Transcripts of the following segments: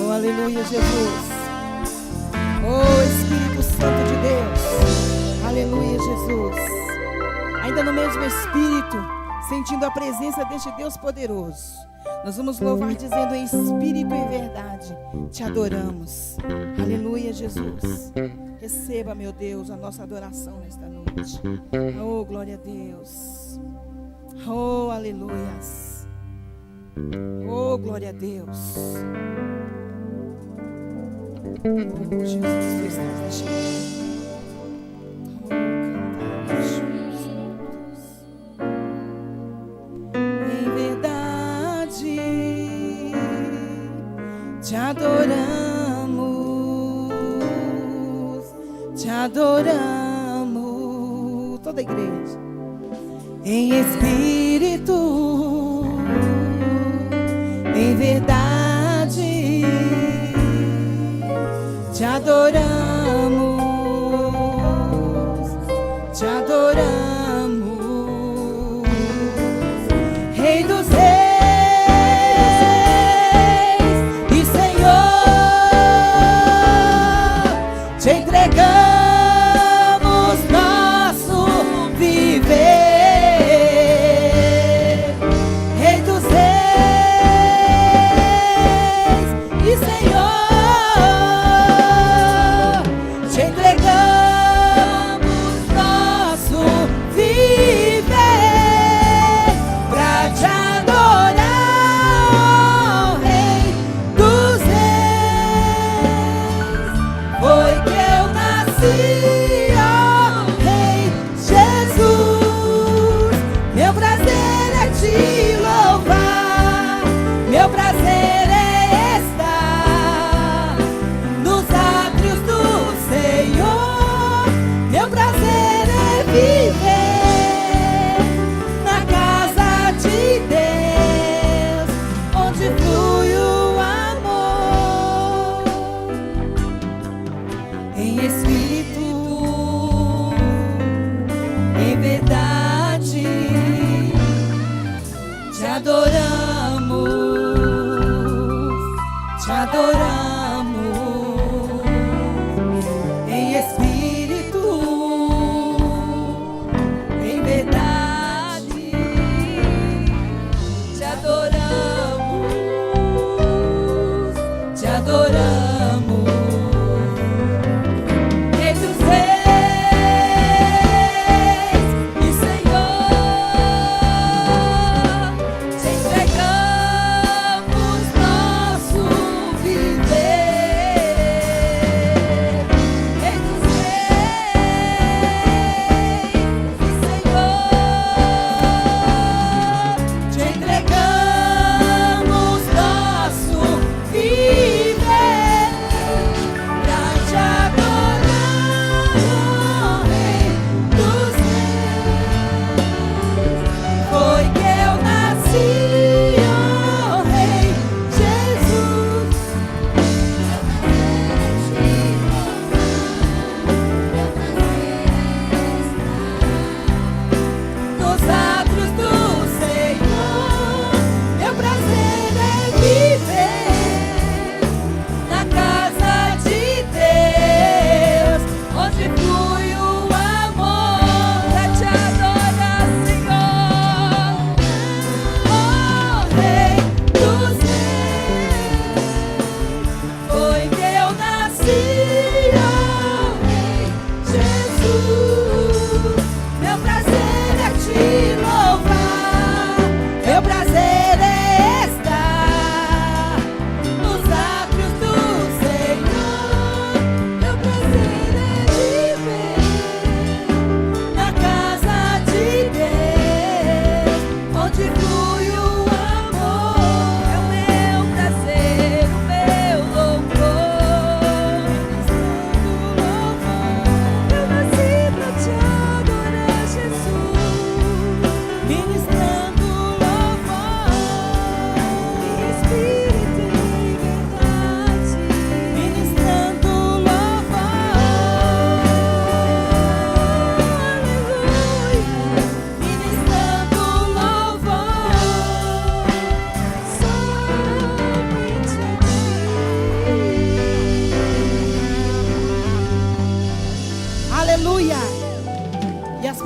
Oh, aleluia, Jesus. Oh, Espírito Santo de Deus. Aleluia, Jesus. Ainda no mesmo Espírito, sentindo a presença deste Deus poderoso, nós vamos louvar dizendo em espírito e verdade, te adoramos. Aleluia, Jesus. Receba, meu Deus, a nossa adoração nesta noite. Oh, glória a Deus. Oh, aleluias. Oh, glória a Deus. Oh, Jesus, tu estás neste lugar. Te adoramos, toda a igreja, em espírito, em verdade, te adoramos, Rei dos Reis. Te entregamos nosso viver, Rei dos Reis e Senhor. Te entregamos nosso viver pra te adorar, oh, Rei dos Reis. Foi que oh, Rei Jesus, meu prazer é te louvar, meu prazer é estar nos átrios do Senhor, meu prazer é viver na casa de Deus, onde flui o amor, em espírito, em verdade, te adoramos, em espírito, em verdade, te adoramos, te adoramos. Viver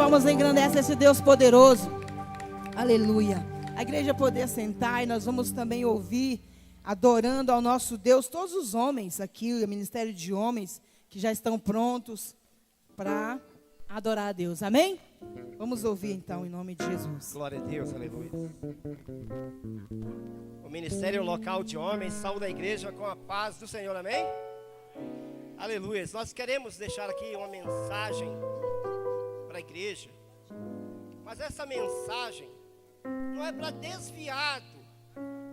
palmas engrandece esse Deus poderoso. Aleluia. A igreja poder sentar e nós vamos também ouvir, adorando ao nosso Deus, todos os homens aqui, o ministério de homens, que já estão prontos para adorar a Deus. Amém? Vamos ouvir então, em nome de Jesus. Glória a Deus, aleluia. O ministério local de homens saúda a igreja com a paz do Senhor, amém? Aleluia. Nós queremos deixar aqui uma mensagem para a igreja, mas essa mensagem não é para desviado,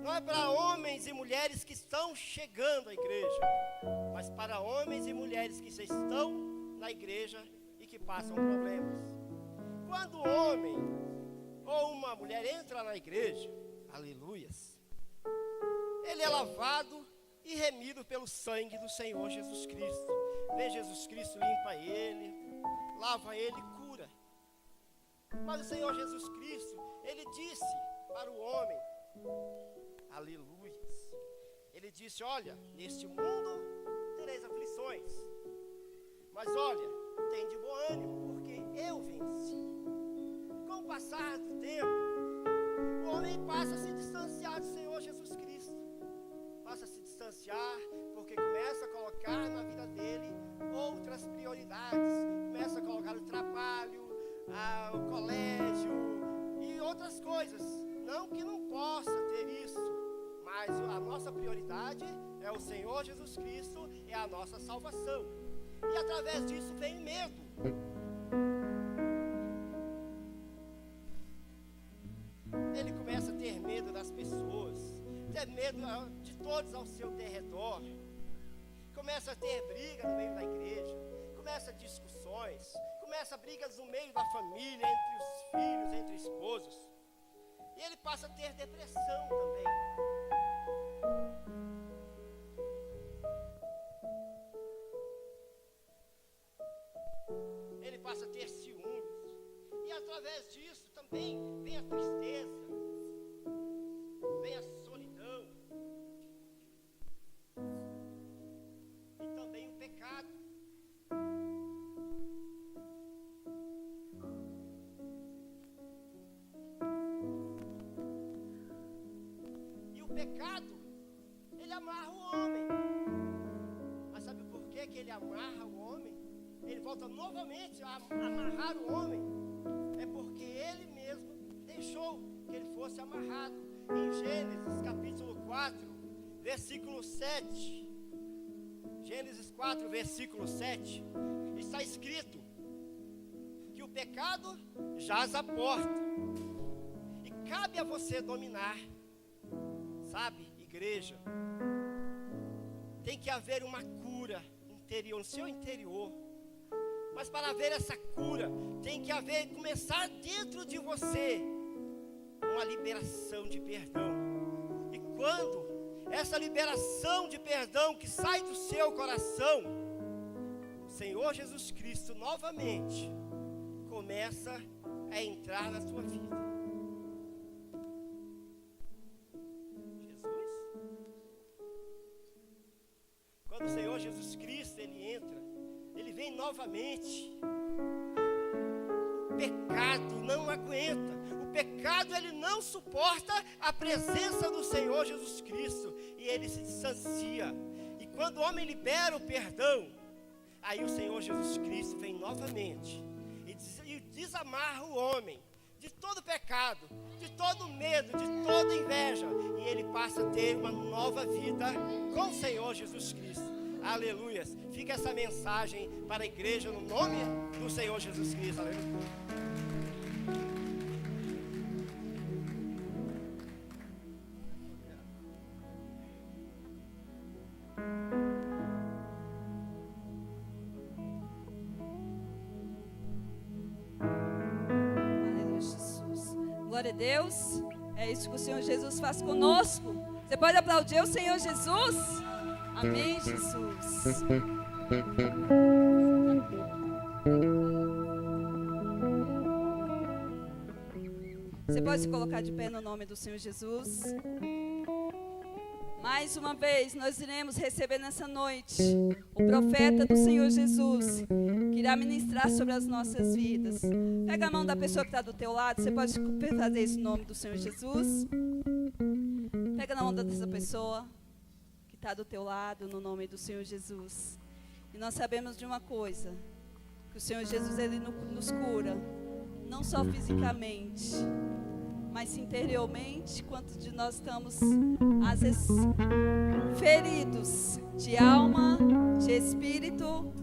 não é para homens e mulheres que estão chegando à igreja, mas para homens e mulheres que já estão na igreja e que passam problemas. Quando um homem ou uma mulher entra na igreja, aleluias, ele é lavado e remido pelo sangue do Senhor Jesus Cristo. Vem Jesus Cristo, limpa ele, lava ele e cura. Mas o Senhor Jesus Cristo, ele disse para o homem, aleluias, ele disse: olha, neste mundo tereis aflições, mas olha, tem de bom ânimo, porque eu venci. Com o passar do tempo, o homem passa a se distanciar do Senhor Jesus Cristo, passa a se distanciar porque começa a colocar na vida dele outras prioridades, começa a colocar o trabalho, o colégio e outras coisas. Não que não possa ter isso, mas a nossa prioridade é o Senhor Jesus Cristo, é a nossa salvação. E através disso vem o medo. Ele começa a ter medo das pessoas, ter medo de todos ao seu derredor. Começa a ter briga no meio da igreja, começa discussões, começa brigas no meio da família, entre os filhos, entre esposos. E ele passa a ter depressão também. Ele passa a ter ciúmes. E através disso também vem a tristeza, vem a solidão. E também o pecado. E o pecado, ele amarra o homem. Mas sabe por que ele amarra o homem? Ele volta novamente a amarrar o homem. É porque ele mesmo deixou que ele fosse amarrado. Em Gênesis capítulo 4, versículo 7. Gênesis 4, versículo 7. Está escrito que o pecado jaz à porta e cabe a você dominar. Sabe, igreja, tem que haver uma cura interior, no seu interior. Mas para haver essa cura, tem que começar dentro de você uma liberação de perdão. E quando essa liberação de perdão que sai do seu coração, o Senhor Jesus Cristo novamente começa a entrar na sua vida. Jesus, quando o Senhor Jesus Cristo ele entra, ele vem novamente. O pecado não aguenta. O pecado ele não suporta a presença do Senhor Jesus Cristo. E ele se distancia. E quando o homem libera o perdão, aí o Senhor Jesus Cristo vem novamente e desamarra o homem de todo pecado, de todo medo, de toda inveja. E ele passa a ter uma nova vida com o Senhor Jesus Cristo. Aleluias. Fica essa mensagem para a igreja no nome do Senhor Jesus Cristo. Aleluia. Aleluia, Jesus. Glória a Deus. É isso que o Senhor Jesus faz conosco. Você pode aplaudir o Senhor Jesus? Amém, Jesus. Você pode se colocar de pé no nome do Senhor Jesus. Mais uma vez, nós iremos receber nessa noite o profeta do Senhor Jesus, que irá ministrar sobre as nossas vidas. Pega a mão da pessoa que está do teu lado, você pode fazer isso no nome do Senhor Jesus. Pega na mão dessa pessoa que está do teu lado, no nome do Senhor Jesus. E nós sabemos de uma coisa, que o Senhor Jesus, Ele nos cura, não só fisicamente, mas interiormente, quanto de nós estamos, às vezes, feridos de alma, de espírito,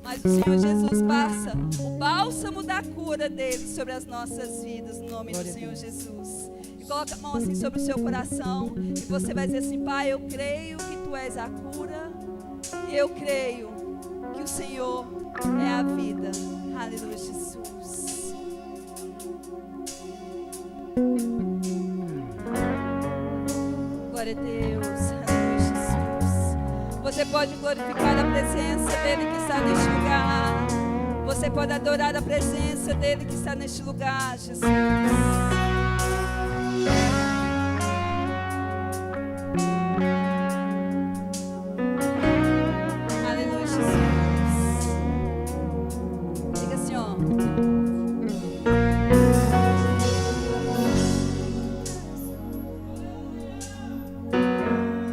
mas o Senhor Jesus passa o bálsamo da cura dele sobre as nossas vidas, no nome do Senhor Jesus. E coloca a mão assim sobre o seu coração, e você vai dizer assim: Pai, eu creio que Tu és a cura, e eu creio que o Senhor é a vida. Aleluia, Jesus. Glória a Deus, aleluia, Jesus. Você pode glorificar a presença dEle que está neste lugar. Você pode adorar a presença dEle que está neste lugar, Jesus. Aleluia, Jesus. Diga assim, ó.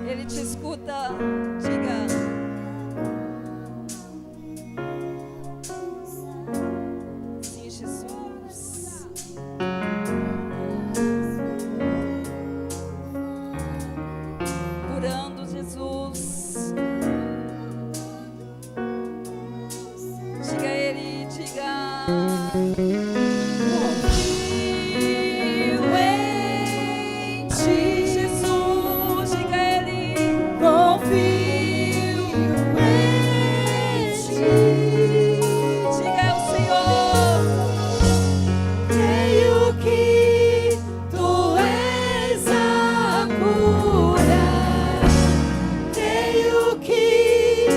Ele te escuta, diga. Sim, Jesus. Curando, Jesus. Diga a Ele, diga. Confio em Ti, Jesus. Diga a Ele. Confio em Ti. Diga ao Senhor. Creio que Tu és a cura. Creio que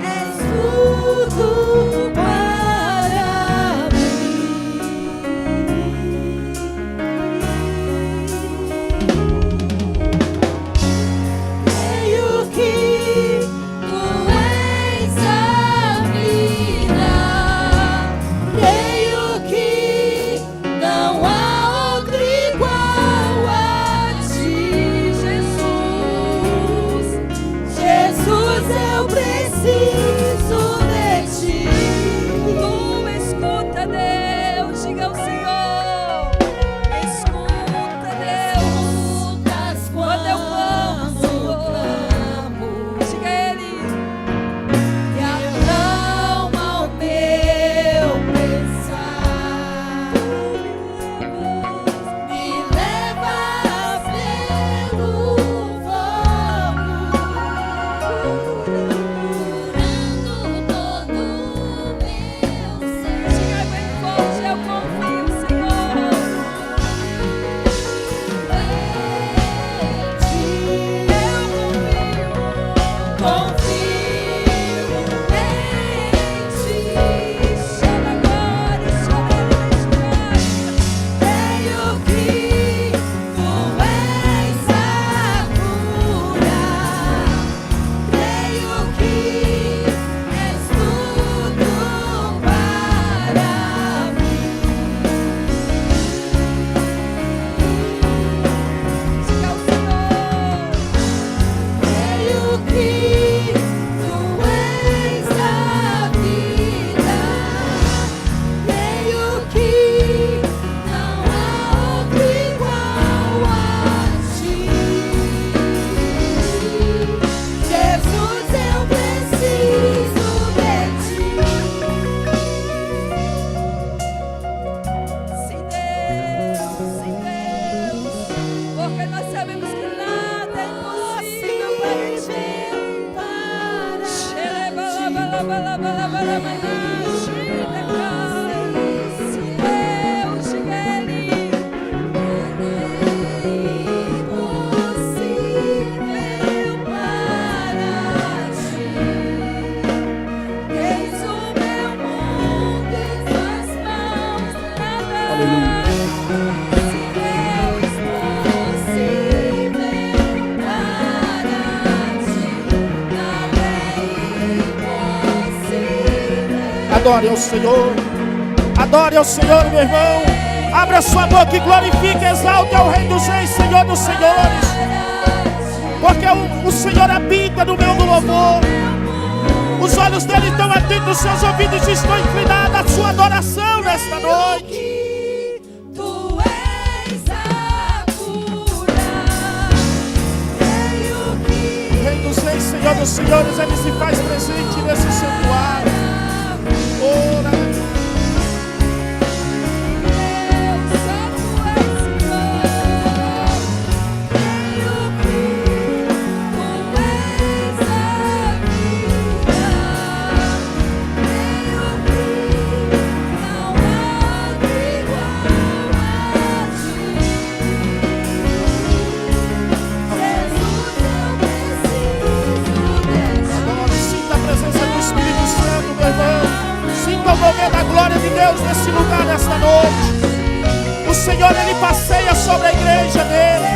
és tudo para creio que Tu és a vida. Creio que não há outro igual a Ti, Jesus. Jesus, eu preciso de Ti. Tu escuta, Deus, diga ao Senhor. Escuta, Deus, quando eu clamo, Senhor. Diga a Ele. E acalma o meu pensar. Me leva pelo fogo, curando todo o meu ser. Diga bem forte, eu confio, Senhor. Confio em Ti. Chama agora, chama Ele. Creio que Tu és a cura. Creio que és tudo para mim. Diga ao Senhor. Creio que Tu és a vida. Creio que não há outro igual a Ti. Jesus, eu preciso de Ti. Sim, Deus, porque nós sabemos que nada é impossível para Ti. Sim, Deus, diga a Ele. Impossível para Ti. Eis o meu mundo em Tuas mãos. Nada. Sim, Deus, possível para Adore ao Senhor. Adore ao Senhor, meu irmão. Abra sua boca e glorifique, exalte ao Rei dos Reis, Senhor dos Senhores. Porque o Senhor habita no meio do louvor. Os olhos dele estão atentos, os seus ouvidos estão inclinados à sua adoração nesta noite. Tu és a cura. Rei dos Reis, Senhor dos Senhores, ele se faz presente nesse santuário. Ora, mover da glória de Deus nesse lugar, nesta noite. O Senhor, ele passeia sobre a igreja dele.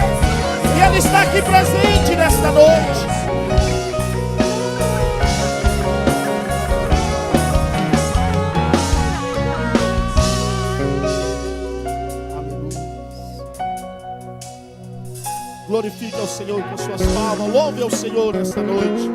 E ele está aqui presente nesta noite. Aleluia. Glorifique ao Senhor com suas palmas. Louve ao Senhor nesta noite.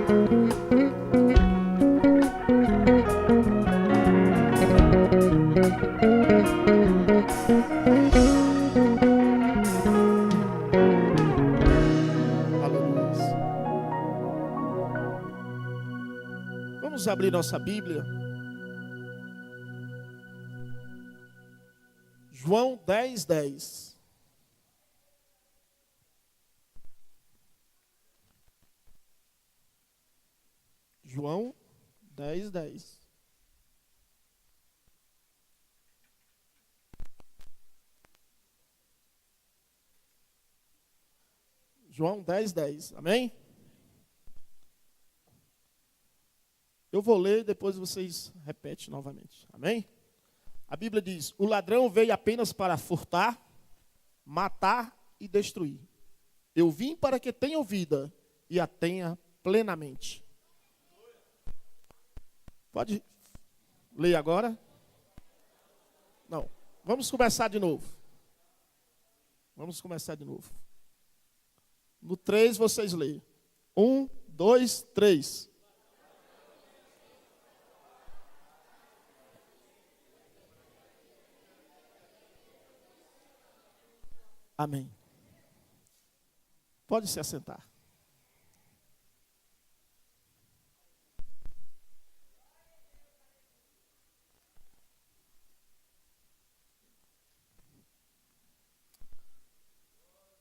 Vamos abrir nossa Bíblia. João 10:10. João 10:10. João 10:10. Amém? Eu vou ler e depois vocês repetem novamente. Amém? A Bíblia diz: o ladrão veio apenas para furtar, matar e destruir. Eu vim para que tenham vida e a tenha plenamente. Pode ler agora? Não. Vamos começar de novo. Vamos começar de novo. No 3 vocês leem. 1, 2, 3. Amém. Pode se assentar.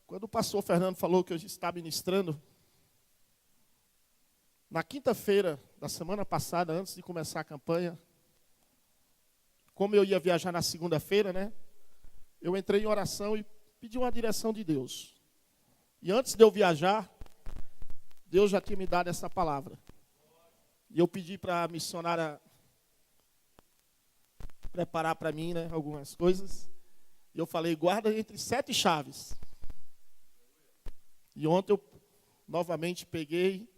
Quando o pastor Fernando falou que eu estava ministrando, na quinta-feira da semana passada, antes de começar a campanha, como eu ia viajar na segunda-feira, né? Eu entrei em oração e pedi uma direção de Deus. E antes de eu viajar, Deus já tinha me dado essa palavra. E eu pedi para a missionária preparar para mim, né, algumas coisas. E eu falei: guarda entre 7 chaves. E ontem eu novamente peguei.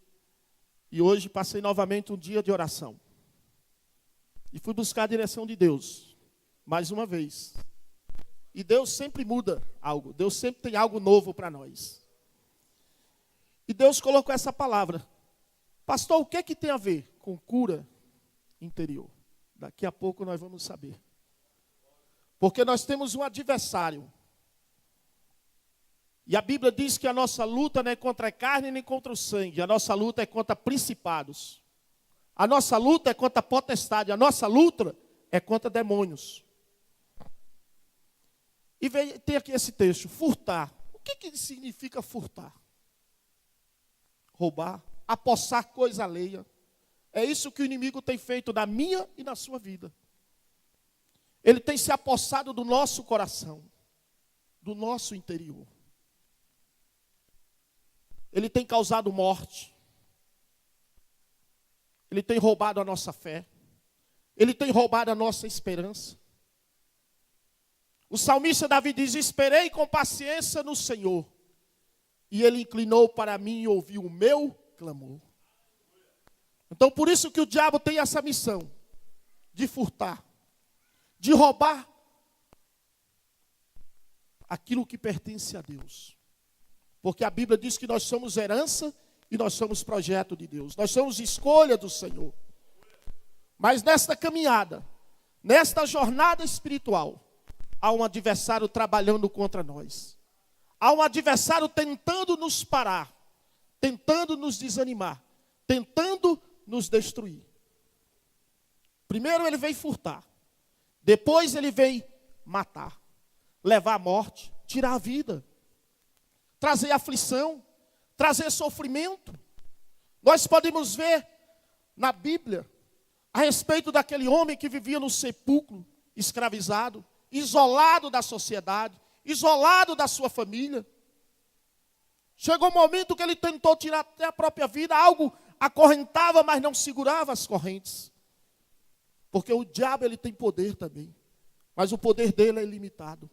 E hoje passei novamente um dia de oração. E fui buscar a direção de Deus. Mais uma vez. E Deus sempre muda algo. Deus sempre tem algo novo para nós. E Deus colocou essa palavra. Pastor, o que é que tem a ver com cura interior? Daqui a pouco nós vamos saber. Porque nós temos um adversário. E a Bíblia diz que a nossa luta não é contra a carne nem contra o sangue. A nossa luta é contra principados. A nossa luta é contra a potestade. A nossa luta é contra demônios. E tem aqui esse texto, furtar. O que significa furtar? Roubar, apossar coisa alheia. É isso que o inimigo tem feito na minha e na sua vida. Ele tem se apossado do nosso coração, do nosso interior. Ele tem causado morte. Ele tem roubado a nossa fé. Ele tem roubado a nossa esperança. O salmista Davi diz: esperei com paciência no Senhor, e Ele inclinou para mim e ouviu o meu clamor. Então por isso que o diabo tem essa missão, de furtar, de roubar aquilo que pertence a Deus. Porque a Bíblia diz que nós somos herança e nós somos projeto de Deus. Nós somos escolha do Senhor. Mas nesta caminhada, nesta jornada espiritual, há um adversário trabalhando contra nós. Há um adversário tentando nos parar, tentando nos desanimar, tentando nos destruir. Primeiro ele veio furtar. Depois ele veio matar, levar a morte, tirar a vida, trazer aflição, trazer sofrimento. Nós podemos ver na Bíblia a respeito daquele homem que vivia no sepulcro, escravizado, isolado da sociedade, isolado da sua família. Chegou um momento que ele tentou tirar até a própria vida, algo acorrentava, mas não segurava as correntes. Porque o diabo ele tem poder também, mas o poder dele é ilimitado.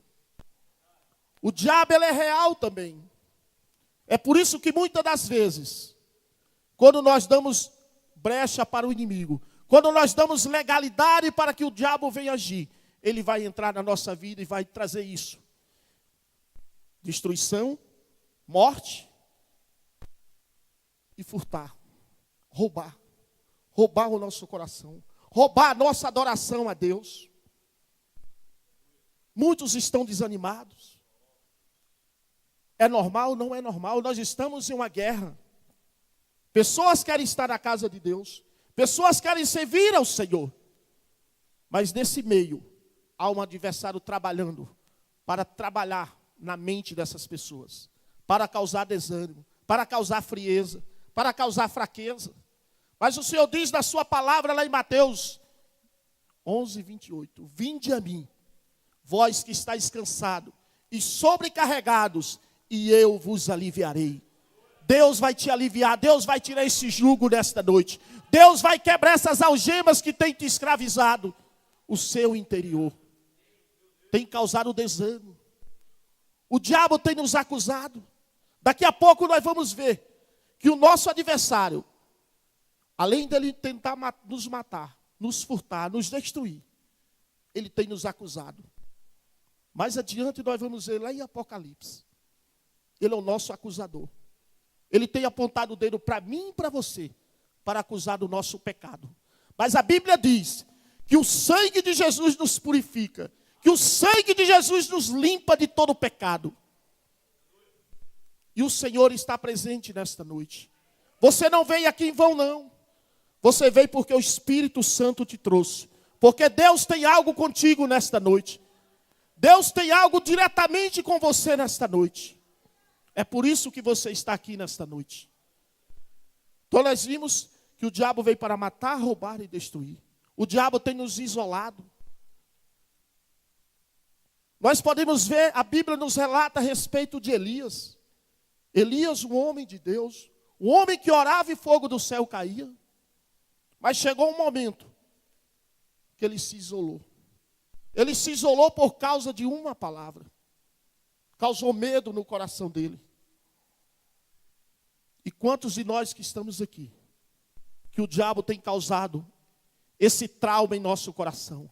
O diabo ele é real também. É por isso que muitas das vezes, quando nós damos brecha para o inimigo, quando nós damos legalidade para que o diabo venha agir, ele vai entrar na nossa vida e vai trazer isso. Destruição, morte e furtar, roubar o nosso coração, roubar a nossa adoração a Deus. Muitos estão desanimados. É normal? Não é normal. Nós estamos em uma guerra. Pessoas querem estar na casa de Deus. Pessoas querem servir ao Senhor. Mas nesse meio, há um adversário trabalhando para trabalhar na mente dessas pessoas, para causar desânimo, para causar frieza, para causar fraqueza. Mas o Senhor diz na sua palavra lá em Mateus 11:28, vinde a mim, vós que estáis cansados e sobrecarregados, e eu vos aliviarei. Deus vai te aliviar, Deus vai tirar esse jugo nesta noite. Deus vai quebrar essas algemas que tem te escravizado. O seu interior tem causado desânimo. O diabo tem nos acusado. Daqui a pouco nós vamos ver que o nosso adversário, além dele tentar nos matar, nos furtar, nos destruir, ele tem nos acusado. Mais adiante nós vamos ver lá em Apocalipse. Ele é o nosso acusador. Ele tem apontado o dedo para mim e para você, para acusar do nosso pecado. Mas a Bíblia diz que o sangue de Jesus nos purifica, que o sangue de Jesus nos limpa de todo pecado. E o Senhor está presente nesta noite. Você não veio aqui em vão, não. Você veio porque o Espírito Santo te trouxe. Porque Deus tem algo contigo nesta noite. Deus tem algo diretamente com você nesta noite. É por isso que você está aqui nesta noite. Então nós vimos que o diabo veio para matar, roubar e destruir. O diabo tem nos isolado. Nós podemos ver, a Bíblia nos relata a respeito de Elias. Elias, um homem de Deus, um homem que orava e fogo do céu caía. Mas chegou um momento que ele se isolou. Ele se isolou por causa de uma palavra. Causou medo no coração dele. E quantos de nós que estamos aqui, que o diabo tem causado esse trauma em nosso coração?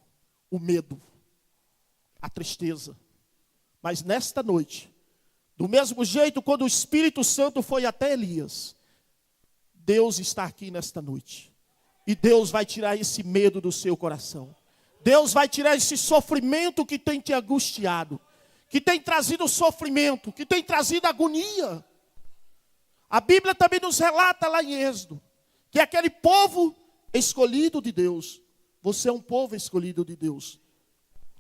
O medo, a tristeza. Mas nesta noite, do mesmo jeito, quando o Espírito Santo foi até Elias, Deus está aqui nesta noite. E Deus vai tirar esse medo do seu coração. Deus vai tirar esse sofrimento que tem te angustiado, que tem trazido sofrimento, que tem trazido agonia. A Bíblia também nos relata lá em Êxodo, que é aquele povo escolhido de Deus. Você é um povo escolhido de Deus.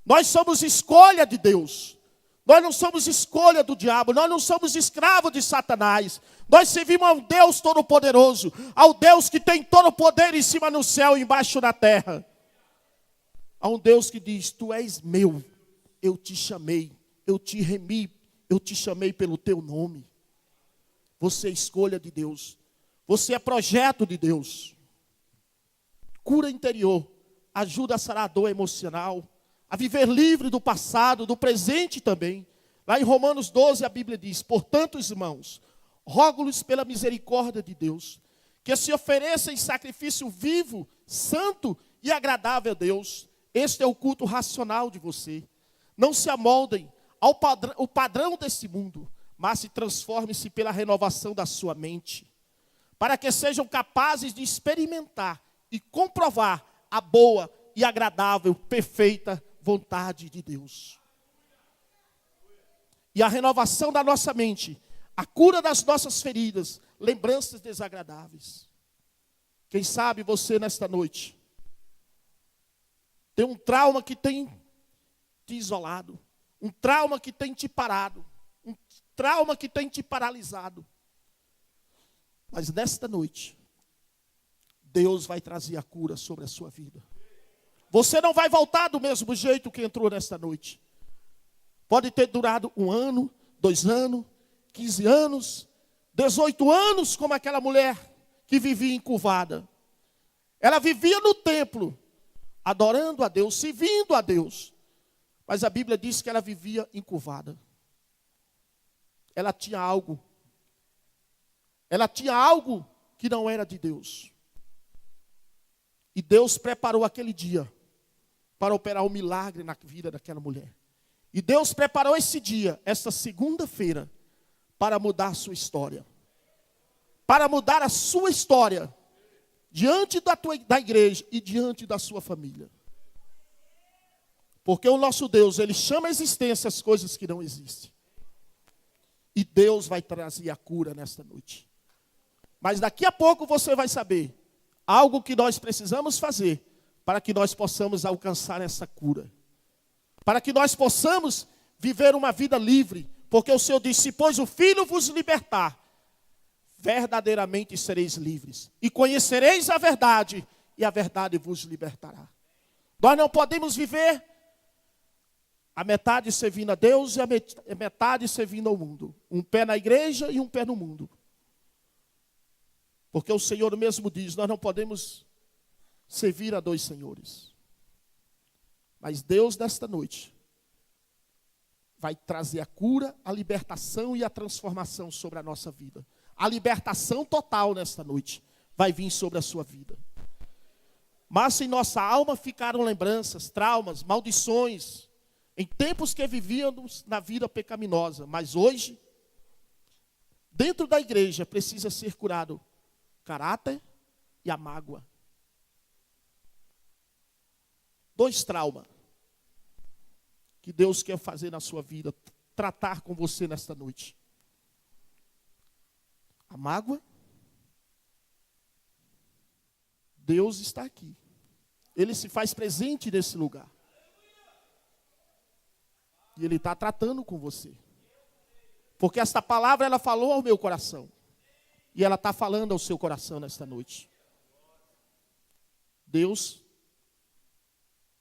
Nós somos escolha de Deus. Nós não somos escolha do diabo, nós não somos escravos de Satanás. Nós servimos ao Deus Todo-Poderoso, ao Deus que tem todo o poder em cima no céu e embaixo na terra. A um Deus que diz, tu és meu, eu te chamei, eu te remi, eu te chamei pelo teu nome. Você é escolha de Deus, você é projeto de Deus. Cura interior, ajuda a sarar a dor emocional, a viver livre do passado, do presente também. Lá em Romanos 12 a Bíblia diz, portanto, irmãos, rogo-lhes pela misericórdia de Deus, que se ofereçam em sacrifício vivo, santo e agradável a Deus. Este é o culto racional de você. Não se amoldem ao padrão desse mundo, mas se transforme-se pela renovação da sua mente, para que sejam capazes de experimentar e comprovar a boa e agradável, perfeita vontade de Deus. E a renovação da nossa mente, a cura das nossas feridas, lembranças desagradáveis. Quem sabe você nesta noite tem um trauma que tem te isolado, um trauma que tem te parado, um trauma que tem te paralisado. Mas nesta noite, Deus vai trazer a cura sobre a sua vida. Você não vai voltar do mesmo jeito que entrou nesta noite. Pode ter durado 1 ano, 2 anos, 15 anos, 18 anos, como aquela mulher que vivia encurvada. Ela vivia no templo, adorando a Deus, servindo a Deus. Mas a Bíblia diz que ela vivia encurvada. Ela tinha algo. Ela tinha algo que não era de Deus. E Deus preparou aquele dia para operar um milagre na vida daquela mulher. E Deus preparou esse dia, esta segunda-feira, para mudar a sua história. Para mudar a sua história diante da igreja e diante da sua família. Porque o nosso Deus, Ele chama a existência as coisas que não existem. E Deus vai trazer a cura nesta noite. Mas daqui a pouco você vai saber algo que nós precisamos fazer para que nós possamos alcançar essa cura. Para que nós possamos viver uma vida livre. Porque o Senhor disse, pois o Filho vos libertar, verdadeiramente sereis livres. E conhecereis a verdade, e a verdade vos libertará. Nós não podemos viver a metade servindo a Deus e a metade servindo ao mundo. Um pé na igreja e um pé no mundo. Porque o Senhor mesmo diz, nós não podemos servir a 2 senhores. Mas Deus, nesta noite, vai trazer a cura, a libertação e a transformação sobre a nossa vida. A libertação total nesta noite vai vir sobre a sua vida. Mas em nossa alma ficaram lembranças, traumas, maldições, em tempos que vivíamos na vida pecaminosa. Mas hoje, dentro da igreja, precisa ser curado o caráter e a mágoa. 2 traumas que Deus quer fazer na sua vida, tratar com você nesta noite. A mágoa. Deus está aqui. Ele se faz presente nesse lugar. E Ele está tratando com você. Porque esta palavra, ela falou ao meu coração. E ela está falando ao seu coração nesta noite. Deus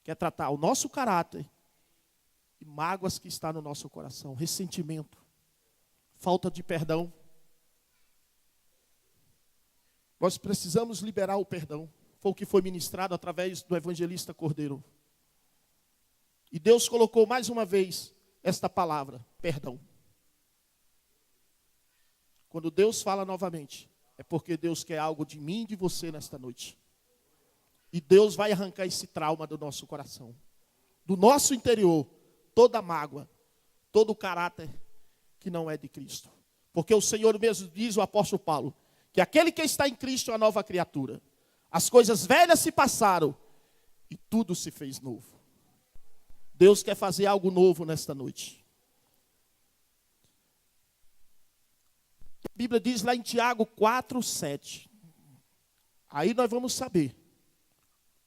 quer tratar o nosso caráter e mágoas que está no nosso coração. Ressentimento, falta de perdão. Nós precisamos liberar o perdão. Foi o que foi ministrado através do evangelista Cordeiro. E Deus colocou mais uma vez esta palavra, perdão. Quando Deus fala novamente, é porque Deus quer algo de mim e de você nesta noite. E Deus vai arrancar esse trauma do nosso coração. Do nosso interior, toda mágoa, todo o caráter que não é de Cristo. Porque o Senhor mesmo diz, o apóstolo Paulo, que aquele que está em Cristo é uma nova criatura. As coisas velhas se passaram e tudo se fez novo. Deus quer fazer algo novo nesta noite. A Bíblia diz lá em Tiago 4:7. Aí nós vamos saber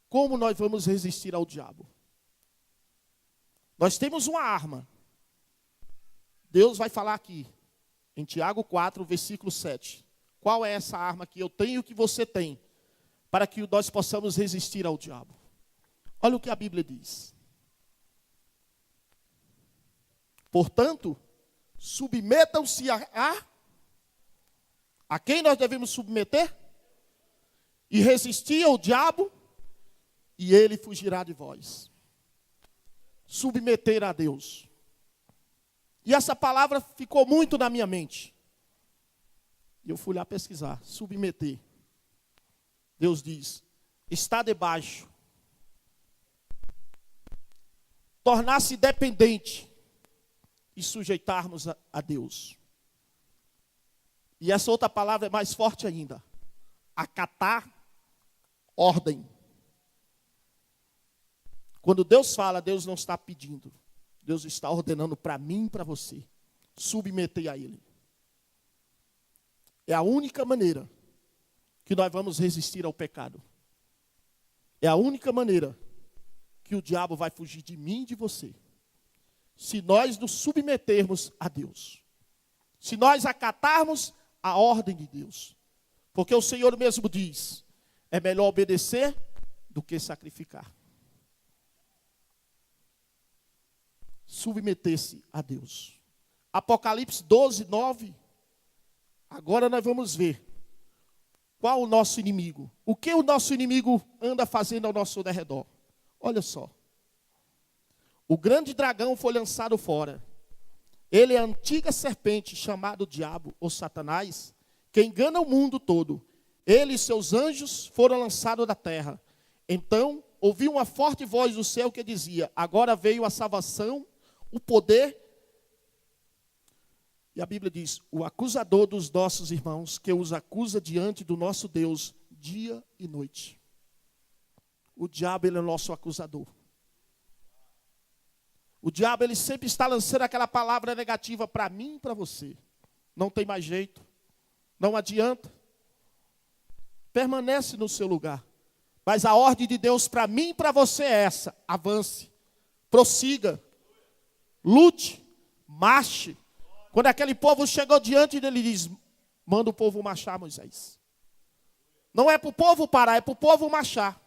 como nós vamos resistir ao diabo. Nós temos uma arma. Deus vai falar aqui, em Tiago 4, versículo 7. Qual é essa arma que eu tenho e que você tem, para que nós possamos resistir ao diabo? Olha o que a Bíblia diz. Portanto, submetam-se a quem nós devemos submeter? E resistir ao diabo, e ele fugirá de vós. Submeter a Deus. E essa palavra ficou muito na minha mente. E eu fui lá pesquisar. Submeter. Deus diz, está debaixo tornar-se dependente e sujeitarmos a Deus. E essa outra palavra é mais forte ainda. Acatar ordem. Quando Deus fala, Deus não está pedindo. Deus está ordenando para mim e para você. Submeter a Ele. É a única maneira que nós vamos resistir ao pecado. É a única maneira que o diabo vai fugir de mim e de você. Se nós nos submetermos a Deus. Se nós acatarmos a ordem de Deus. Porque o Senhor mesmo diz, é melhor obedecer do que sacrificar. Submeter-se a Deus. Apocalipse 12, 9. Agora nós vamos ver qual o nosso inimigo. O que o nosso inimigo anda fazendo ao nosso derredor. Olha só. O grande dragão foi lançado fora. Ele é a antiga serpente chamado diabo ou Satanás, que engana o mundo todo. Ele e seus anjos foram lançados da terra. Então ouvi uma forte voz do céu que dizia, agora veio a salvação, o poder. E a Bíblia diz, o acusador dos nossos irmãos, que os acusa diante do nosso Deus, dia e noite. O diabo, ele é o nosso acusador. O diabo, ele sempre está lançando aquela palavra negativa para mim e para você. Não tem mais jeito. Não adianta. Permanece no seu lugar. Mas a ordem de Deus para mim e para você é essa. Avance. Prossiga. Lute. Marche. Quando aquele povo chegou diante dele, ele diz, manda o povo marchar, Moisés. Não é para o povo parar, é para o povo marchar.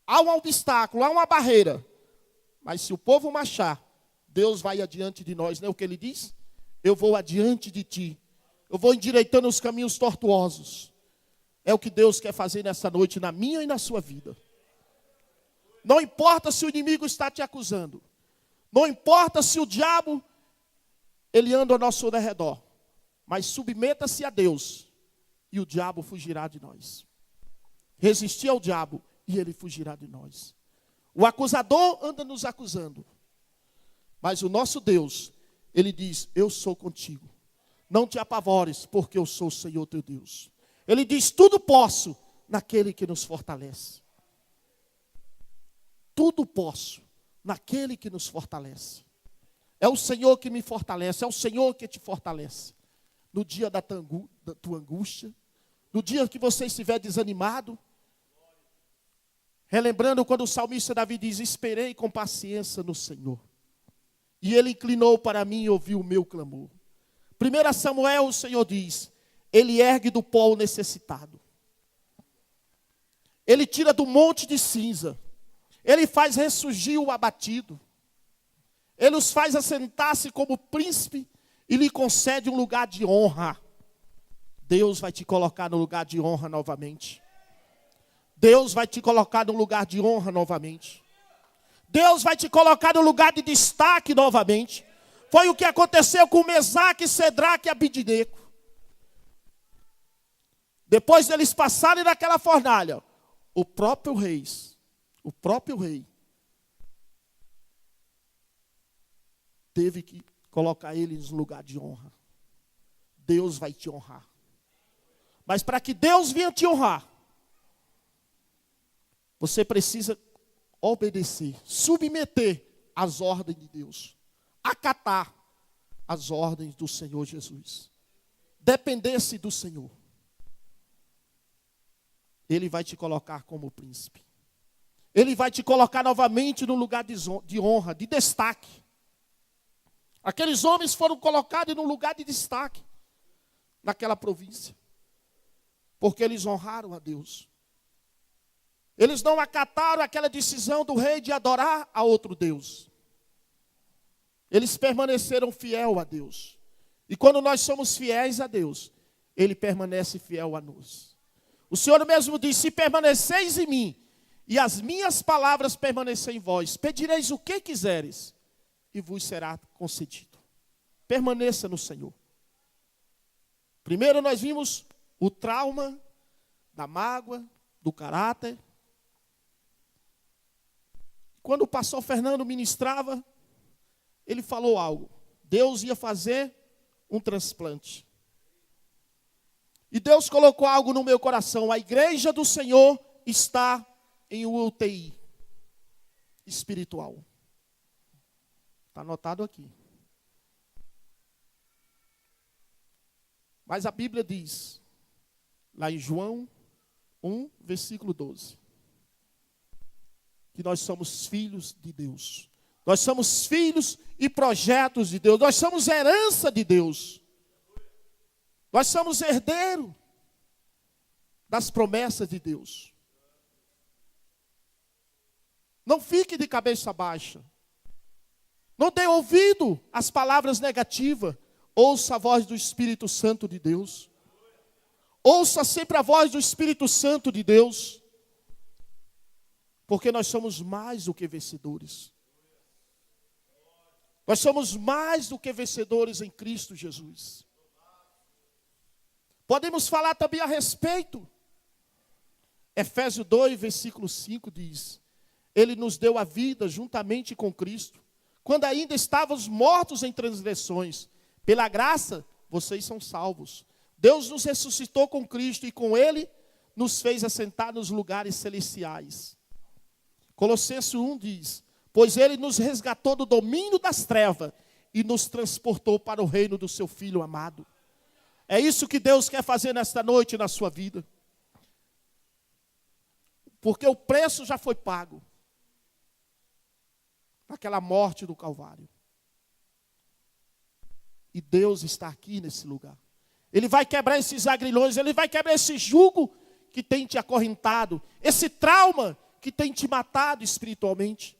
Há um obstáculo, há uma barreira. Mas se o povo marchar, Deus vai adiante de nós. Não é o que ele diz? Eu vou adiante de ti. Eu vou endireitando os caminhos tortuosos. É o que Deus quer fazer nessa noite, na minha e na sua vida. Não importa se o inimigo está te acusando. Não importa se o diabo, ele anda ao nosso redor. Mas submeta-se a Deus e o diabo fugirá de nós. Resistir ao diabo e ele fugirá de nós. O acusador anda nos acusando. Mas o nosso Deus, ele diz, eu sou contigo. Não te apavores, porque eu sou o Senhor teu Deus. Ele diz, tudo posso naquele que nos fortalece. Tudo posso naquele que nos fortalece. É o Senhor que me fortalece, é o Senhor que te fortalece. No dia da tua angústia, no dia que você estiver desanimado, relembrando quando o salmista Davi diz, esperei com paciência no Senhor. E ele inclinou para mim e ouviu o meu clamor. 1 Samuel, o Senhor diz, ele ergue do pó o necessitado. Ele tira do monte de cinza. Ele faz ressurgir o abatido. Ele os faz assentar-se como príncipe e lhe concede um lugar de honra. Deus vai te colocar no lugar de honra novamente. Deus vai te colocar no lugar de honra novamente. Deus vai te colocar no lugar de destaque novamente. Foi o que aconteceu com Mesaque, Cedraque e Abidnego. Depois deles passarem naquela fornalha, o próprio rei, teve que colocar eles no lugar de honra. Deus vai te honrar. Mas para que Deus venha te honrar, você precisa obedecer, submeter às ordens de Deus, acatar as ordens do Senhor Jesus, depender-se do Senhor. Ele vai te colocar como príncipe. Ele vai te colocar novamente no lugar de honra, de destaque. Aqueles homens foram colocados no lugar de destaque naquela província, porque eles honraram a Deus. Eles não acataram aquela decisão do rei de adorar a outro Deus. Eles permaneceram fiel a Deus. E quando nós somos fiéis a Deus, Ele permanece fiel a nós. O Senhor mesmo diz, se permaneceis em mim, e as minhas palavras permanecerem em vós, pedireis o que quiseres, e vos será concedido. Permaneça no Senhor. Primeiro nós vimos o trauma da mágoa, do caráter. quando o pastor Fernando ministrava, ele falou algo. Deus ia fazer um transplante. E Deus colocou algo no meu coração. A igreja do Senhor está em UTI espiritual. Está anotado aqui. Mas a Bíblia diz, lá em João 1, versículo 12, que nós somos filhos de Deus. Nós somos filhos e projetos de Deus. Nós somos herança de Deus. Nós somos herdeiros das promessas de Deus. Não fique de cabeça baixa. Não dê ouvido às palavras negativas. Ouça a voz do Espírito Santo de Deus. Ouça sempre a voz do Espírito Santo de Deus. Porque nós somos mais do que vencedores. Nós somos mais do que vencedores em Cristo Jesus. Podemos falar também a respeito. Efésios 2, versículo 5 diz: Ele nos deu a vida juntamente com Cristo, quando ainda estávamos mortos em transgressões. Pela graça, vocês são salvos. Deus nos ressuscitou com Cristo e com Ele nos fez assentar nos lugares celestiais. Colossenses 1 diz: Pois Ele nos resgatou do domínio das trevas e nos transportou para o reino do seu Filho amado. É isso que Deus quer fazer nesta noite na sua vida. Porque o preço já foi pago. Naquela morte do Calvário. E Deus está aqui nesse lugar. Ele vai quebrar esses agrilhões, Ele vai quebrar esse jugo que tem te acorrentado, esse trauma que tem te matado espiritualmente.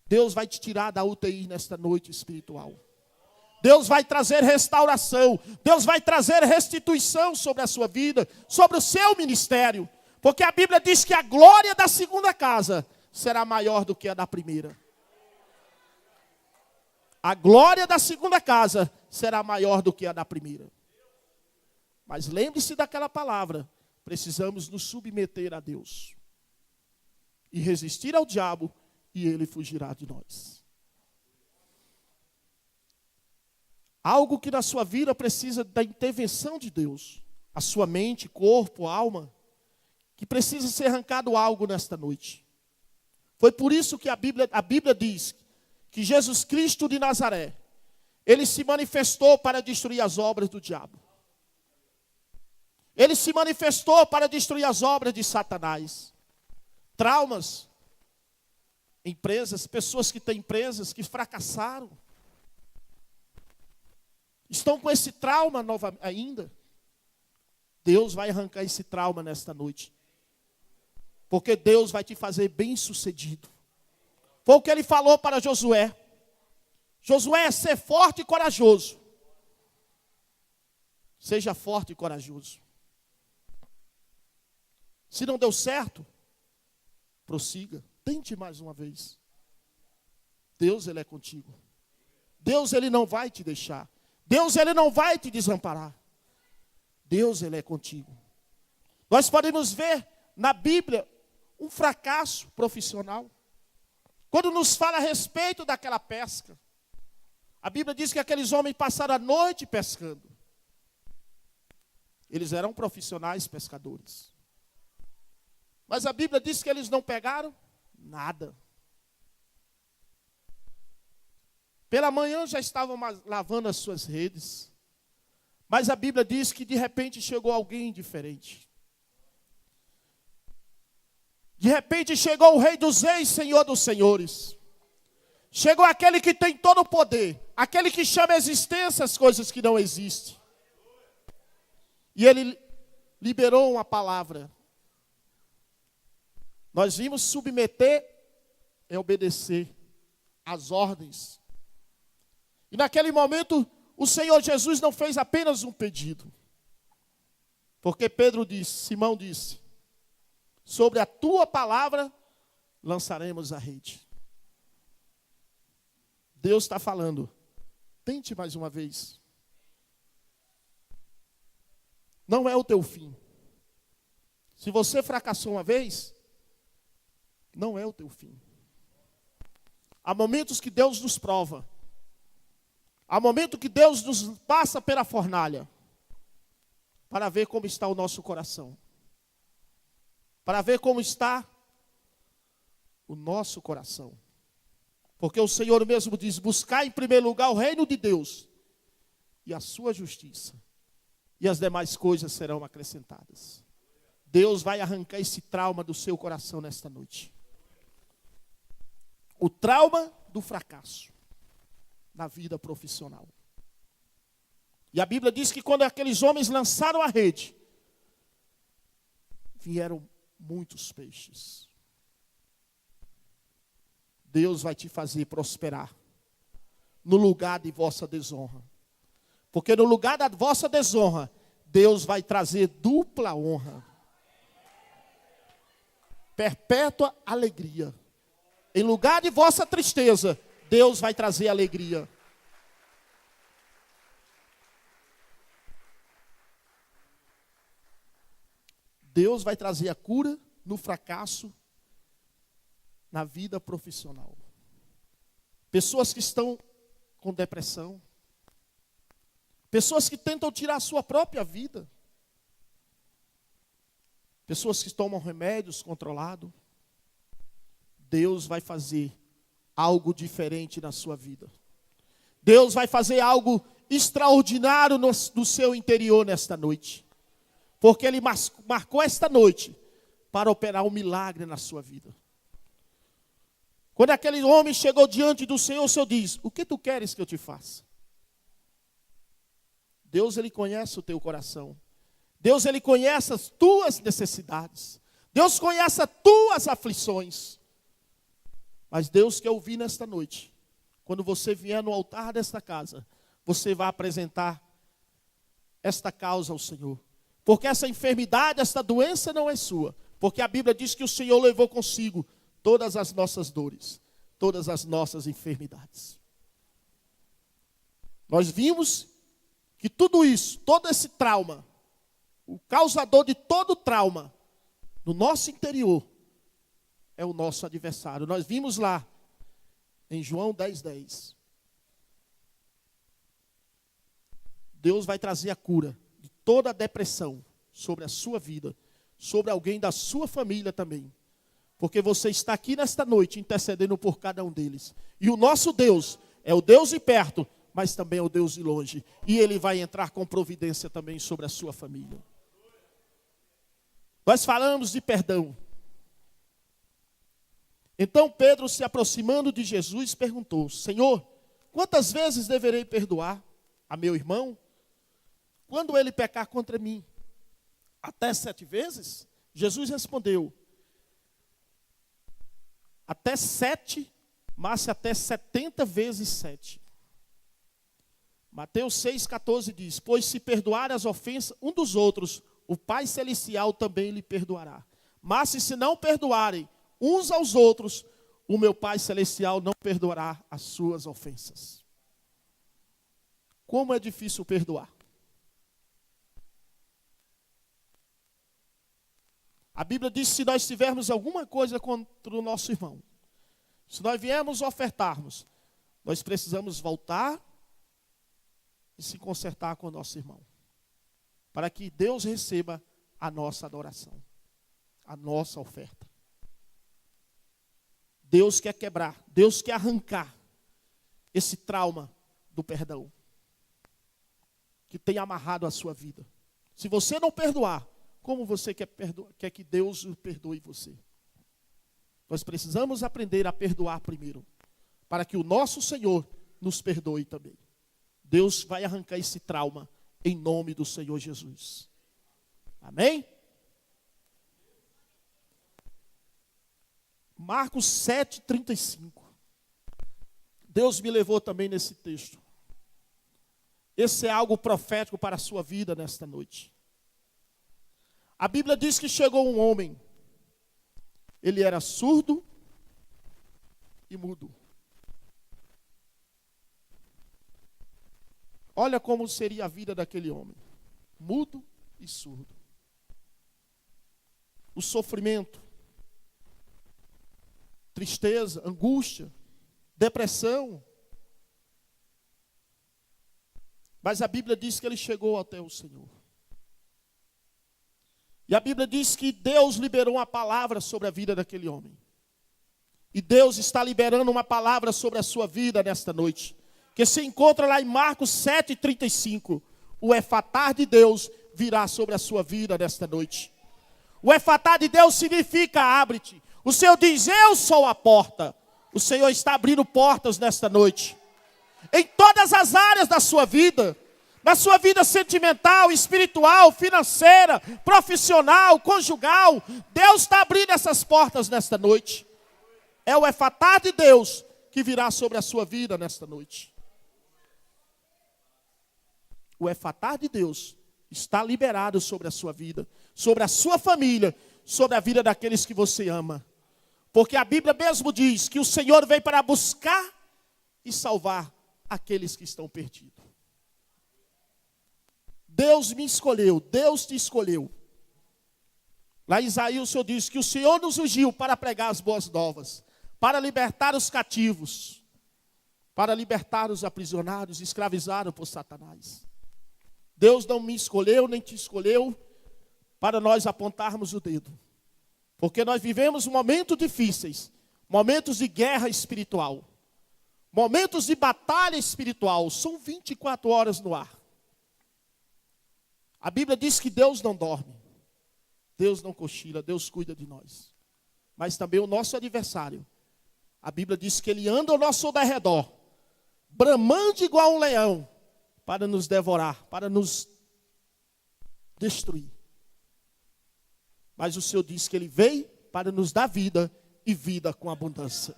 Deus vai te tirar da UTI nesta noite espiritual. Deus vai trazer restauração. Deus vai trazer restituição sobre a sua vida, sobre o seu ministério. Porque a Bíblia diz que a glória da segunda casa será maior do que a da primeira. A glória da segunda casa será maior do que a da primeira. Mas lembre-se daquela palavra. Precisamos nos submeter a Deus. E resistir ao diabo, e ele fugirá de nós. Algo que na sua vida precisa da intervenção de Deus. A sua mente, corpo, alma. Que precisa ser arrancado algo nesta noite. Foi por isso que a Bíblia diz que Jesus Cristo de Nazaré, Ele se manifestou para destruir as obras do diabo. Ele se manifestou para destruir as obras de Satanás. Traumas, empresas, pessoas que têm empresas que fracassaram. Estão com esse trauma ainda. Deus vai arrancar esse trauma nesta noite. Porque Deus vai te fazer bem-sucedido. Foi o que Ele falou para Josué. Josué, ser forte e corajoso. Seja forte e corajoso. Se não deu certo, prossiga. Tente mais uma vez. Deus, Ele é contigo. Deus, Ele não vai te deixar. Deus, Ele não vai te desamparar. Deus, Ele é contigo. Nós podemos ver na Bíblia um fracasso profissional. Quando nos fala a respeito daquela pesca, a Bíblia diz que aqueles homens passaram a noite pescando. Eles eram profissionais pescadores. Mas a Bíblia diz que eles não pegaram nada. Pela manhã já estavam lavando as suas redes. Mas a Bíblia diz que de repente chegou alguém diferente. De repente chegou o Rei dos Reis, Senhor dos Senhores. Chegou aquele que tem todo o poder. Aquele que chama a existência as coisas que não existem. E ele liberou uma palavra. Nós vimos submeter e obedecer às ordens. E naquele momento, o Senhor Jesus não fez apenas um pedido. Porque Simão disse, sobre a tua palavra lançaremos a rede. Deus está falando, tente mais uma vez. Não é o teu fim. Se você fracassou uma vez, não é o teu fim. Há momentos que Deus nos prova. Há momentos que Deus nos passa pela fornalha. Para ver como está o nosso coração. Para ver como está o nosso coração. Porque o Senhor mesmo diz, buscar em primeiro lugar o reino de Deus e a sua justiça. E as demais coisas serão acrescentadas. Deus vai arrancar esse trauma do seu coração nesta noite. O trauma do fracasso na vida profissional. E a Bíblia diz que quando aqueles homens lançaram a rede, vieram muitos peixes. Deus vai te fazer prosperar no lugar de vossa desonra. Porque no lugar da vossa desonra, Deus vai trazer dupla honra. Perpétua alegria. Em lugar de vossa tristeza, Deus vai trazer alegria. Deus vai trazer a cura no fracasso, na vida profissional. Pessoas que estão com depressão. Pessoas que tentam tirar a sua própria vida. Pessoas que tomam remédios controlados. Deus vai fazer algo diferente na sua vida. Deus vai fazer algo extraordinário no seu interior nesta noite. Porque Ele marcou esta noite para operar um milagre na sua vida. Quando aquele homem chegou diante do Senhor, o Senhor diz, o que tu queres que eu te faça? Deus, Ele conhece o teu coração. Deus, Ele conhece as tuas necessidades. Deus conhece as tuas aflições. Mas Deus quer ouvir nesta noite. Quando você vier no altar desta casa, você vai apresentar esta causa ao Senhor. Porque essa enfermidade, esta doença não é sua. Porque a Bíblia diz que o Senhor levou consigo todas as nossas dores, todas as nossas enfermidades. Nós vimos que tudo isso, todo esse trauma, o causador de todo trauma no nosso interior é o nosso adversário. Nós vimos lá em João 10:10. Deus vai trazer a cura de toda a depressão sobre a sua vida, sobre alguém da sua família também. Porque você está aqui nesta noite intercedendo por cada um deles. E o nosso Deus é o Deus de perto, mas também é o Deus de longe. E Ele vai entrar com providência também sobre a sua família. Nós falamos de perdão. Então Pedro, se aproximando de Jesus, perguntou, Senhor, quantas vezes deverei perdoar a meu irmão quando ele pecar contra mim? Até 7 vezes? Jesus respondeu, até 7, mas até 70 vezes 7. Mateus 6,14 diz, pois se perdoar as ofensas um dos outros, o Pai Celestial também lhe perdoará. Mas se não perdoarem uns aos outros, o meu Pai Celestial não perdoará as suas ofensas. Como é difícil perdoar. A Bíblia diz que se nós tivermos alguma coisa contra o nosso irmão, se nós viemos ofertarmos, nós precisamos voltar e se consertar com o nosso irmão. Para que Deus receba a nossa adoração, a nossa oferta. Deus quer quebrar, Deus quer arrancar esse trauma do perdão que tem amarrado a sua vida. Se você não perdoar, como você quer que Deus perdoe você? Nós precisamos aprender a perdoar primeiro, para que o nosso Senhor nos perdoe também. Deus vai arrancar esse trauma em nome do Senhor Jesus. Amém? Marcos 7,35. Deus me levou também nesse texto. Esse é algo profético para a sua vida nesta noite. A Bíblia diz que chegou um homem. Ele era surdo e mudo. Olha como seria a vida daquele homem. Mudo e surdo. O sofrimento, tristeza, angústia, depressão. Mas a Bíblia diz que ele chegou até o Senhor. E a Bíblia diz que Deus liberou uma palavra sobre a vida daquele homem. E Deus está liberando uma palavra sobre a sua vida nesta noite. Que se encontra lá em Marcos 7,35. O efatá de Deus virá sobre a sua vida nesta noite. O efatá de Deus significa abre-te. O Senhor diz, eu sou a porta. O Senhor está abrindo portas nesta noite. Em todas as áreas da sua vida. Na sua vida sentimental, espiritual, financeira, profissional, conjugal. Deus está abrindo essas portas nesta noite. É o efatá de Deus que virá sobre a sua vida nesta noite. O efatá de Deus está liberado sobre a sua vida, sobre a sua família, sobre a vida daqueles que você ama. Porque a Bíblia mesmo diz que o Senhor veio para buscar e salvar aqueles que estão perdidos. Deus me escolheu, Deus te escolheu. Lá em Isaías o Senhor diz que o Senhor nos ungiu para pregar as boas novas, para libertar os cativos, para libertar os aprisionados, escravizados por Satanás. Deus não me escolheu, nem te escolheu, para nós apontarmos o dedo. Porque nós vivemos momentos difíceis, momentos de guerra espiritual, momentos de batalha espiritual, são 24 horas no ar. A Bíblia diz que Deus não dorme, Deus não cochila, Deus cuida de nós. Mas também o nosso adversário, a Bíblia diz que ele anda ao nosso derredor, bramando igual um leão, para nos devorar, para nos destruir. Mas o Senhor diz que ele veio para nos dar vida e vida com abundância.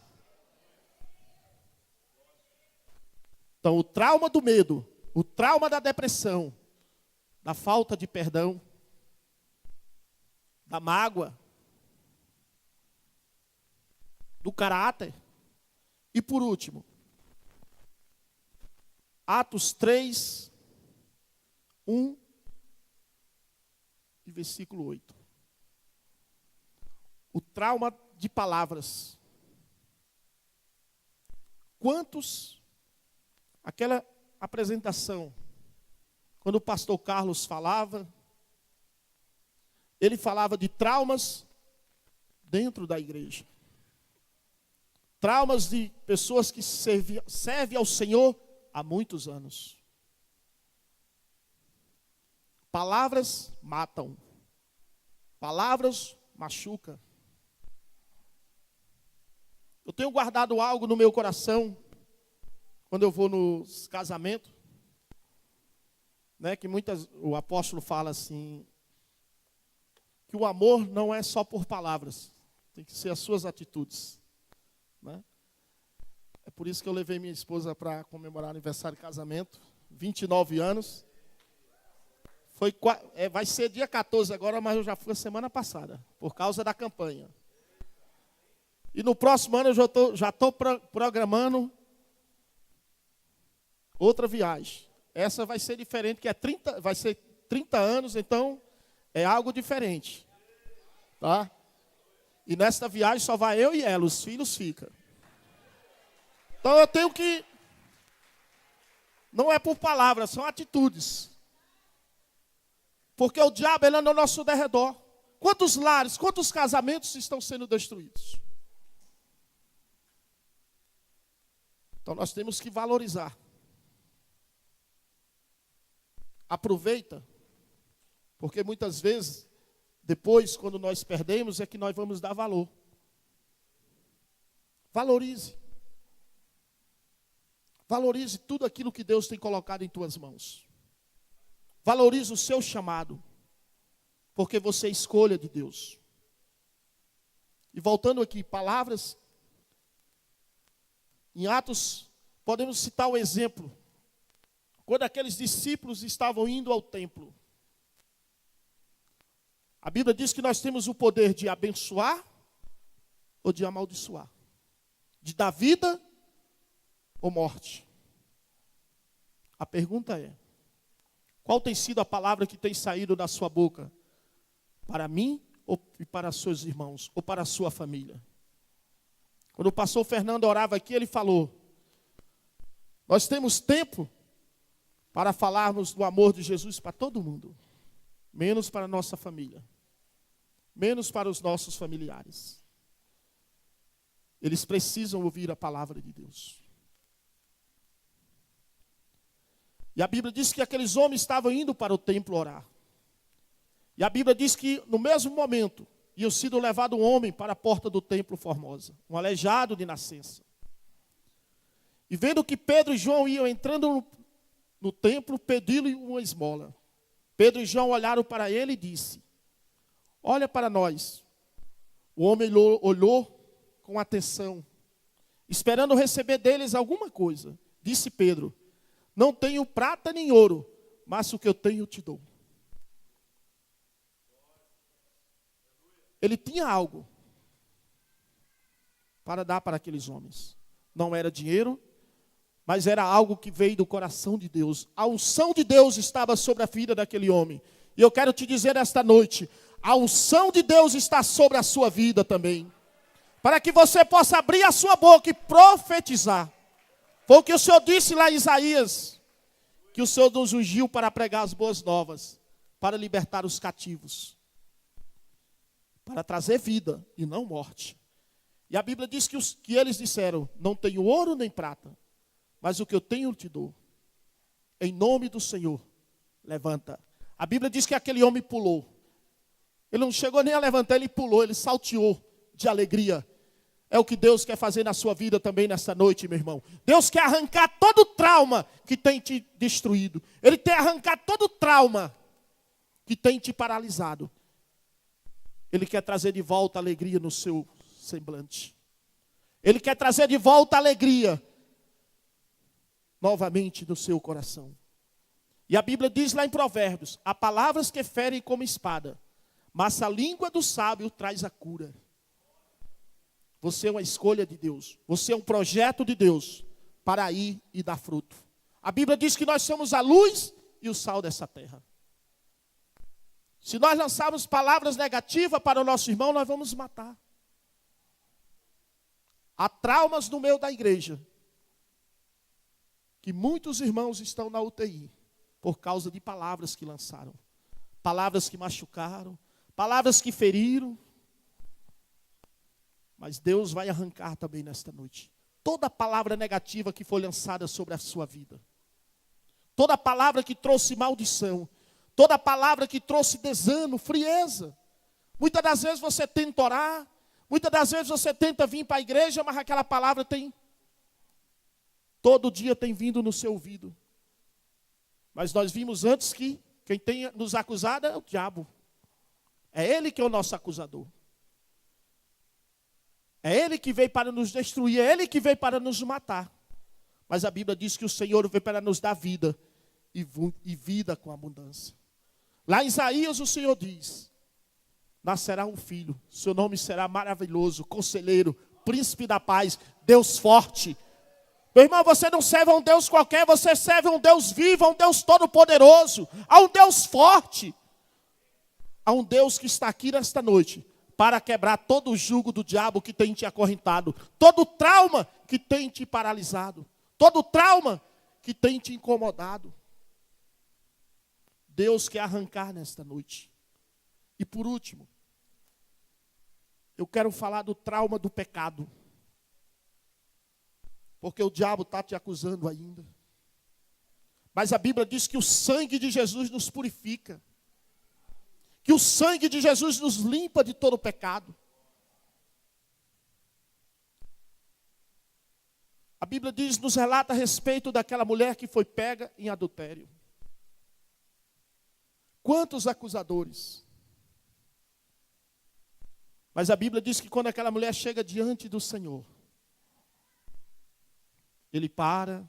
Então o trauma do medo, o trauma da depressão, da falta de perdão, da mágoa, do caráter. E por último, Atos 3, 1 e versículo 8. O trauma de palavras. Quantos, aquela apresentação, quando o pastor Carlos falava, ele falava de traumas dentro da igreja. Traumas de pessoas que servem ao Senhor há muitos anos. Palavras matam. Palavras machucam. Eu tenho guardado algo no meu coração, quando eu vou nos casamentos, né, que o apóstolo fala assim, que o amor não é só por palavras, tem que ser as suas atitudes. Né? É por isso que eu levei minha esposa para comemorar o aniversário de casamento, 29 anos. Vai ser dia 14 agora, mas eu já fui a semana passada, por causa da campanha. E no próximo ano eu já estou programando outra viagem. Essa vai ser diferente, que vai ser 30 anos, então é algo diferente. Tá? E nesta viagem só vai eu e ela, os filhos ficam. Então eu tenho que... Não é por palavras, são atitudes. Porque o diabo ele anda ao nosso derredor. Quantos lares, quantos casamentos estão sendo destruídos? Então nós temos que valorizar. Aproveita, porque muitas vezes, depois, quando nós perdemos, é que nós vamos dar valor. Valorize. Valorize tudo aquilo que Deus tem colocado em tuas mãos. Valorize o seu chamado, porque você é escolha de Deus. E voltando aqui, palavras, em Atos, podemos citar o exemplo, quando aqueles discípulos estavam indo ao templo. A Bíblia diz que nós temos o poder de abençoar ou de amaldiçoar, de dar vida ou morte. A pergunta é, qual tem sido a palavra que tem saído da sua boca? Para mim ou para seus irmãos? Ou para a sua família? Quando o pastor Fernando orava aqui, ele falou: nós temos tempo para falarmos do amor de Jesus para todo mundo, menos para a nossa família, menos para os nossos familiares. Eles precisam ouvir a palavra de Deus. E a Bíblia diz que aqueles homens estavam indo para o templo orar. E a Bíblia diz que no mesmo momento ia sido levado um homem para a porta do templo Formosa, um aleijado de nascença. E vendo que Pedro e João iam entrando no templo, pediram-lhe uma esmola. Pedro e João olharam para ele e disse: olha para nós. O homem olhou com atenção, esperando receber deles alguma coisa. Disse Pedro: não tenho prata nem ouro, mas o que eu tenho te dou. Ele tinha algo para dar para aqueles homens. Não era dinheiro, mas era algo que veio do coração de Deus. A unção de Deus estava sobre a vida daquele homem. E eu quero te dizer esta noite, a unção de Deus está sobre a sua vida também. Para que você possa abrir a sua boca e profetizar. Foi o que o Senhor disse lá em Isaías, que o Senhor nos ungiu para pregar as boas novas, para libertar os cativos, para trazer vida e não morte. E a Bíblia diz que eles disseram: não tenho ouro nem prata, mas o que eu tenho te dou. Em nome do Senhor, levanta. A Bíblia diz que aquele homem pulou. Ele não chegou nem a levantar, ele pulou, ele salteou de alegria. É o que Deus quer fazer na sua vida também nessa noite, meu irmão. Deus quer arrancar todo o trauma que tem te destruído. Ele quer arrancar todo o trauma que tem te paralisado. Ele quer trazer de volta a alegria no seu semblante. Ele quer trazer de volta a alegria novamente no seu coração. E a Bíblia diz lá em Provérbios: há palavras que ferem como espada, mas a língua do sábio traz a cura. Você é uma escolha de Deus. Você é um projeto de Deus para ir e dar fruto. A Bíblia diz que nós somos a luz e o sal dessa terra. Se nós lançarmos palavras negativas para o nosso irmão, nós vamos matar. Há traumas no meio da igreja, que muitos irmãos estão na UTI, por causa de palavras que lançaram. Palavras que machucaram, palavras que feriram. Mas Deus vai arrancar também nesta noite toda palavra negativa que foi lançada sobre a sua vida. Toda palavra que trouxe maldição. Toda palavra que trouxe desânimo, frieza. Muitas das vezes você tenta orar. Muitas das vezes você tenta vir para a igreja, mas aquela palavra todo dia tem vindo no seu ouvido. Mas nós vimos antes que quem tem nos acusado é o diabo. É ele que é o nosso acusador. É ele que veio para nos destruir, é ele que veio para nos matar. Mas a Bíblia diz que o Senhor veio para nos dar vida, e vida com abundância. Lá em Isaías o Senhor diz: nascerá um filho, seu nome será maravilhoso, conselheiro, príncipe da paz, Deus forte. Meu irmão, você não serve a um Deus qualquer, você serve a um Deus vivo, a um Deus todo-poderoso, a um Deus forte. A um Deus que está aqui nesta noite para quebrar todo o jugo do diabo que tem te acorrentado, todo o trauma que tem te paralisado, todo o trauma que tem te incomodado. Deus quer arrancar nesta noite. E por último, eu quero falar do trauma do pecado. Porque o diabo está te acusando ainda. Mas a Bíblia diz que o sangue de Jesus nos purifica. Que o sangue de Jesus nos limpa de todo pecado. A Bíblia nos relata a respeito daquela mulher que foi pega em adultério. Quantos acusadores? Mas a Bíblia diz que quando aquela mulher chega diante do Senhor, ele para,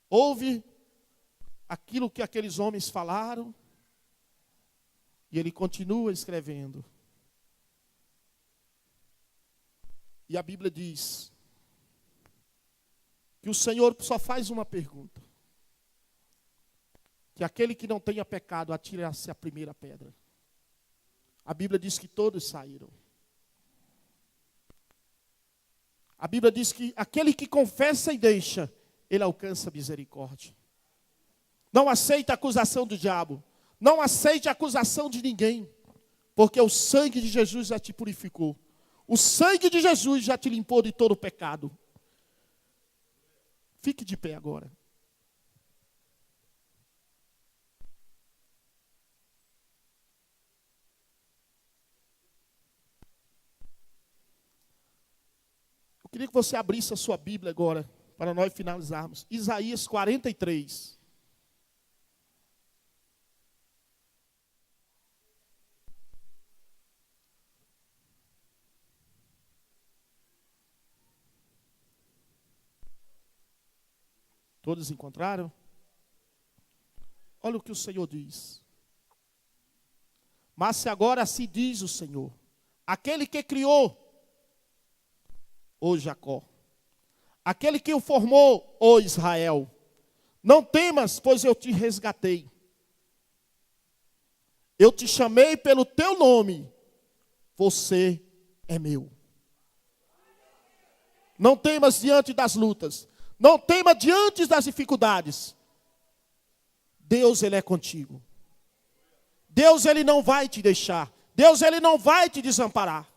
ouve aquilo que aqueles homens falaram, e ele continua escrevendo. E a Bíblia diz que o Senhor só faz uma pergunta: que aquele que não tenha pecado atire-se a primeira pedra. A Bíblia diz que todos saíram. A Bíblia diz que aquele que confessa e deixa, ele alcança misericórdia. Não aceite a acusação do diabo. Não aceite a acusação de ninguém. Porque o sangue de Jesus já te purificou. O sangue de Jesus já te limpou de todo o pecado. Fique de pé agora. Eu queria que você abrisse a sua Bíblia agora, para nós finalizarmos. Isaías 43. Todos encontraram? Olha o que o Senhor diz. Mas se agora assim diz o Senhor, aquele que criou, ó Jacó, aquele que o formou, ó Israel, não temas, pois eu te resgatei. Eu te chamei pelo teu nome, você é meu. Não temas diante das lutas. Não tema diante das dificuldades. Deus, Ele é contigo. Deus, Ele não vai te deixar. Deus, Ele não vai te desamparar.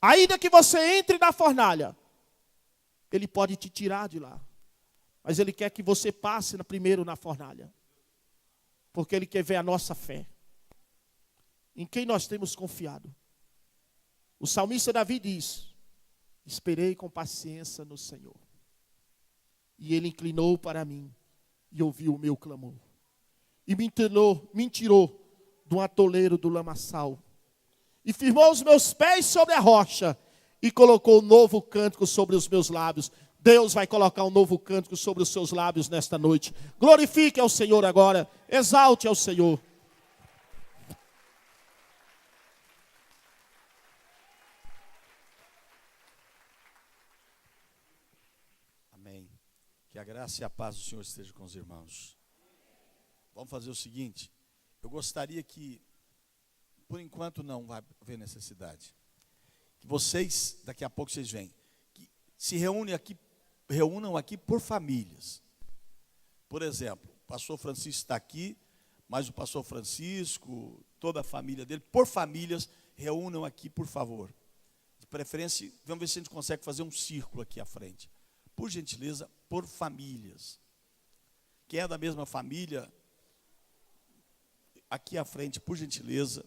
Ainda que você entre na fornalha, Ele pode te tirar de lá. Mas Ele quer que você passe primeiro na fornalha. Porque Ele quer ver a nossa fé. Em quem nós temos confiado. O salmista Davi diz, esperei com paciência no Senhor. E Ele inclinou para mim e ouviu o meu clamor. E me tirou do atoleiro do lamaçal. E firmou os meus pés sobre a rocha. E colocou um novo cântico sobre os meus lábios. Deus vai colocar um novo cântico sobre os seus lábios nesta noite. Glorifique ao Senhor agora. Exalte ao Senhor. Que a graça e a paz do Senhor estejam com os irmãos. Vamos fazer o seguinte. Eu gostaria que, por enquanto não vai haver necessidade, que vocês, daqui a pouco vocês vêm, que se reúnam aqui por famílias. Por exemplo, o pastor Francisco está aqui, mas o pastor Francisco, toda a família dele, por famílias, reúnam aqui, por favor. De preferência, vamos ver se a gente consegue fazer um círculo aqui à frente. Por gentileza, por famílias. Quem é da mesma família, aqui à frente, por gentileza.